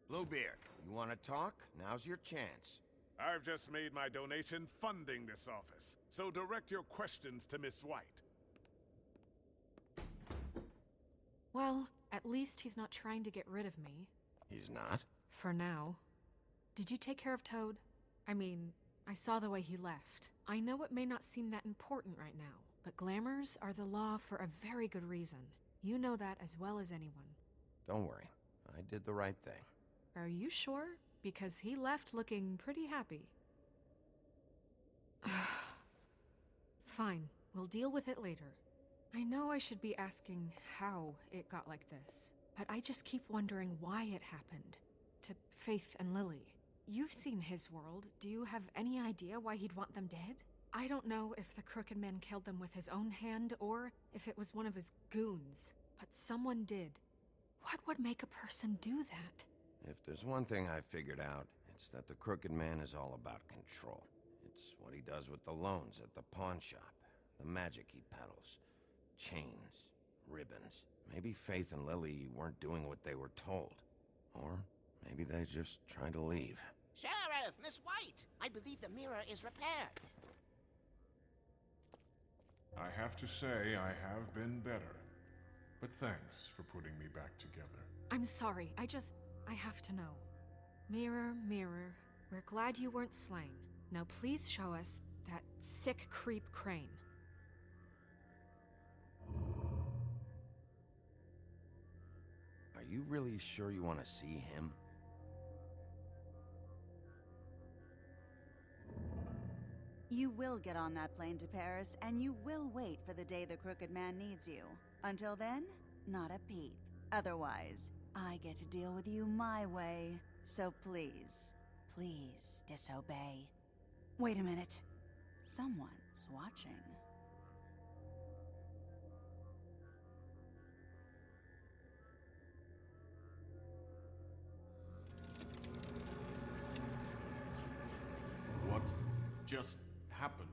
Bluebeard, you want to talk? Now's your chance. I've just made my donation funding this office, so direct your questions to Miss White. Well, at least he's not trying to get rid of me. He's not? For now. Did you take care of Toad? I mean, I saw the way he left. I know it may not seem that important right now, but glamours are the law for a very good reason. You know that as well as anyone. Don't worry. I did the right thing. Are you sure? Because he left looking pretty happy. Fine, we'll deal with it later. I know I should be asking how it got like this, but I just keep wondering why it happened. To Faith and Lily. You've seen his world. Do you have any idea why he'd want them dead? I don't know if the Crooked Man killed them with his own hand or if it was one of his goons, but someone did. What would make a person do that? If there's one thing I figured out, it's that the Crooked Man is all about control. It's what he does with the loans at the pawn shop, the magic he peddles, chains, ribbons. Maybe Faith and Lily weren't doing what they were told. Or maybe they just tried to leave. Sheriff, Miss White! I believe the mirror is repaired. I have to say I have been better. But thanks for putting me back together. I'm sorry, I have to know. Mirror, mirror, we're glad you weren't slain. Now please show us that sick creep Crane. Are you really sure you want to see him? You will get on that plane to Paris, and you will wait for the day the Crooked Man needs you. Until then, not a peep. Otherwise, I get to deal with you my way. So please, please disobey. Wait a minute. Someone's watching. What just happened?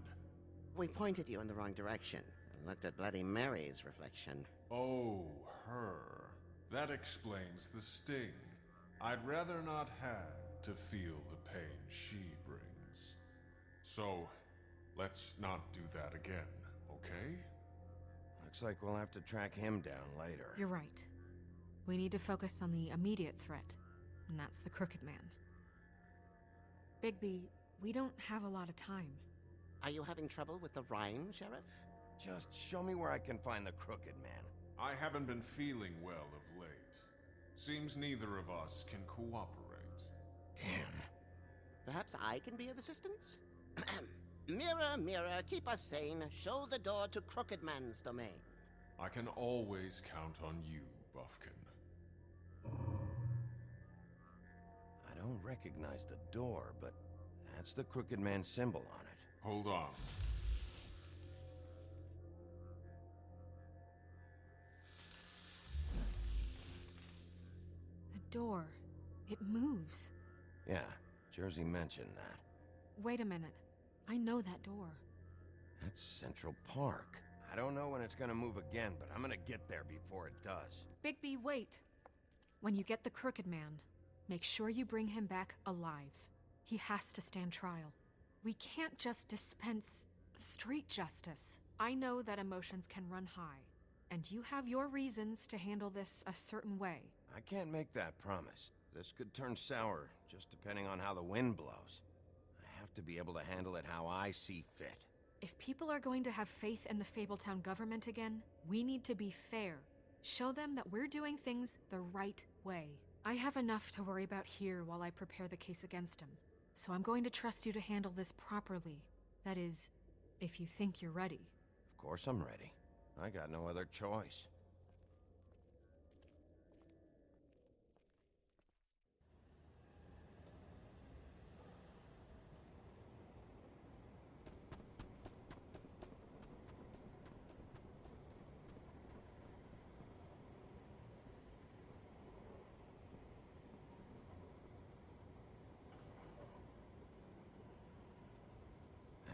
We pointed you in the wrong direction and looked at Bloody Mary's reflection. Oh, her. That explains the sting. I'd rather not have to feel the pain she brings. So, let's not do that again, okay? Looks like we'll have to track him down later. You're right. We need to focus on the immediate threat, and that's the Crooked Man. Bigby, we don't have a lot of time. Are you having trouble with the rhyme, Sheriff? Just show me where I can find the Crooked Man. I haven't been feeling well of late. Seems neither of us can cooperate. Damn. Perhaps I can be of assistance? Mirror, mirror, keep us sane. Show the door to Crooked Man's domain. I can always count on you, Buffkin. I don't recognize the door, but that's the Crooked Man symbol on it. Hold on. The door. It moves. Yeah, Jersey mentioned that. Wait a minute. I know that door. That's Central Park. I don't know when it's gonna move again, but I'm gonna get there before it does. Bigby, wait. When you get the Crooked Man, make sure you bring him back alive. He has to stand trial. We can't just dispense street justice. I know that emotions can run high, and you have your reasons to handle this a certain way. I can't make that promise. This could turn sour, just depending on how the wind blows. I have to be able to handle it how I see fit. If people are going to have faith in the Fabletown government again, we need to be fair. Show them that we're doing things the right way. I have enough to worry about here while I prepare the case against him. So I'm going to trust you to handle this properly. That is, if you think you're ready. Of course I'm ready. I got no other choice.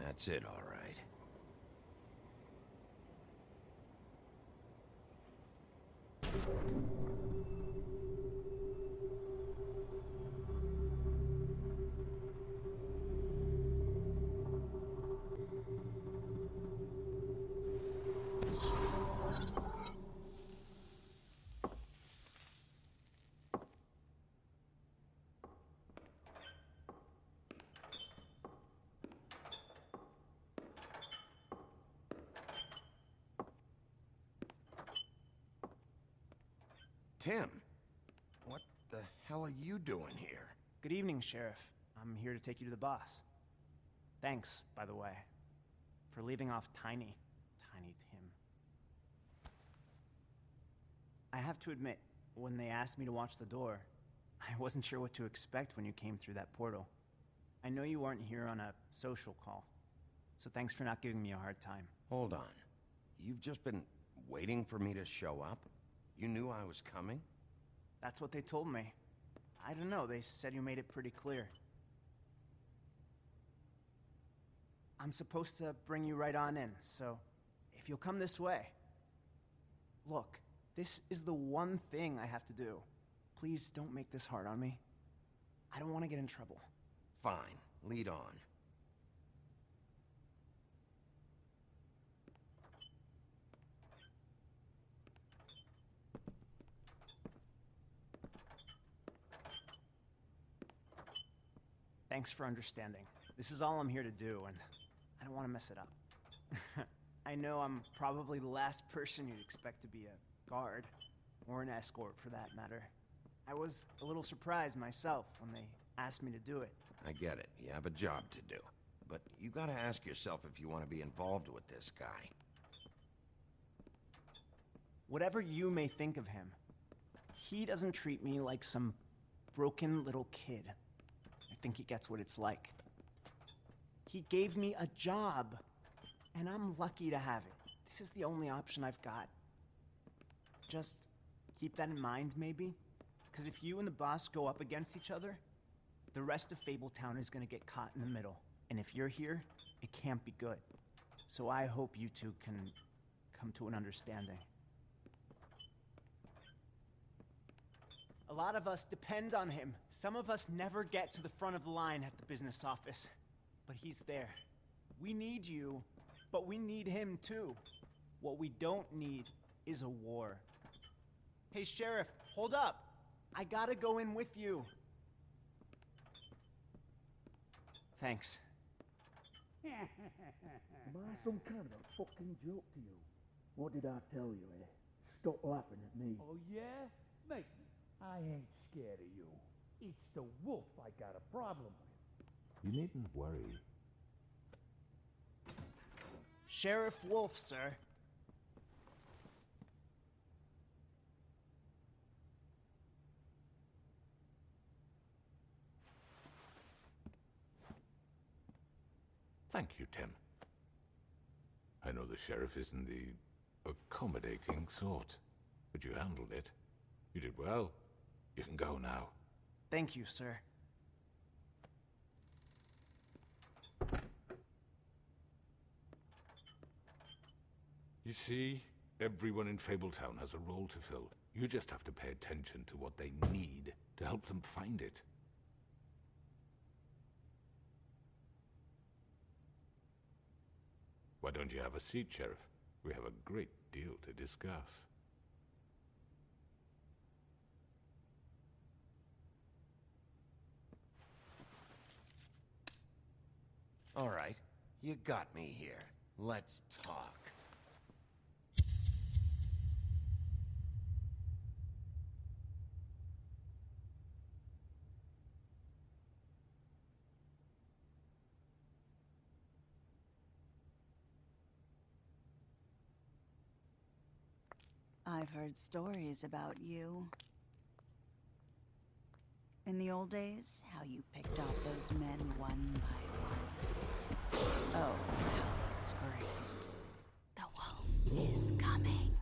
That's it, all right. Tim, what the hell are you doing here? Good evening, Sheriff. I'm here to take you to the boss. Thanks, by the way, for leaving off Tiny Tim. I have to admit, when they asked me to watch the door, I wasn't sure what to expect when you came through that portal. I know you weren't here on a social call, so thanks for not giving me a hard time. Hold on. You've just been waiting for me to show up? You knew I was coming? That's what they told me. I don't know, they said you made it pretty clear. I'm supposed to bring you right on in, so if you'll come this way. Look, this is the one thing I have to do. Please don't make this hard on me. I don't want to get in trouble. Fine, lead on. Thanks for understanding. This is all I'm here to do, and I don't want to mess it up. I know I'm probably the last person you'd expect to be a guard, or an escort for that matter. I was a little surprised myself when they asked me to do it. I get it. You have a job to do. But you gotta ask yourself if you want to be involved with this guy. Whatever you may think of him, he doesn't treat me like some broken little kid. I think he gets what it's like. He gave me a job, and I'm lucky to have it. This is the only option I've got. Just keep that in mind, maybe? Because if you and the boss go up against each other, the rest of Fabletown is gonna get caught in the middle. And if you're here, it can't be good. So I hope you two can come to an understanding. A lot of us depend on him. Some of us never get to the front of the line at the business office. But he's there. We need you, but we need him too. What we don't need is a war. Hey, Sheriff, hold up. I gotta go in with you. Thanks. Am I some kind of a fucking joke to you? What did I tell you, eh? Stop laughing at me. Oh, yeah? Mate, I ain't scared of you. It's the wolf I got a problem with. You needn't worry. Sheriff Wolf, sir. Thank you, Tim. I know the sheriff isn't the accommodating sort, but you handled it. You did well. You can go now. Thank you, sir. You see, everyone in Fabletown has a role to fill. You just have to pay attention to what they need to help them find it. Why don't you have a seat, Sheriff? We have a great deal to discuss. All right, you got me here. Let's talk. I've heard stories about you. In the old days, how you picked off those men one by one. Oh, how they screamed. The wolf is coming.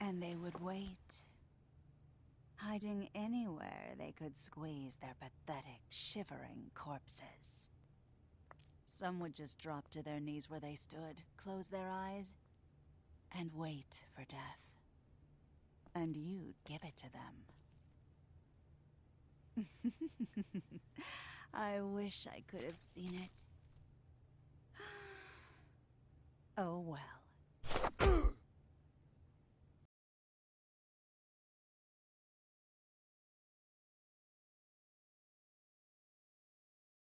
And they would wait, hiding anywhere they could squeeze their pathetic, shivering corpses. Some would just drop to their knees where they stood, close their eyes, and wait for death. And you'd give it to them. I wish I could have seen it. Oh well.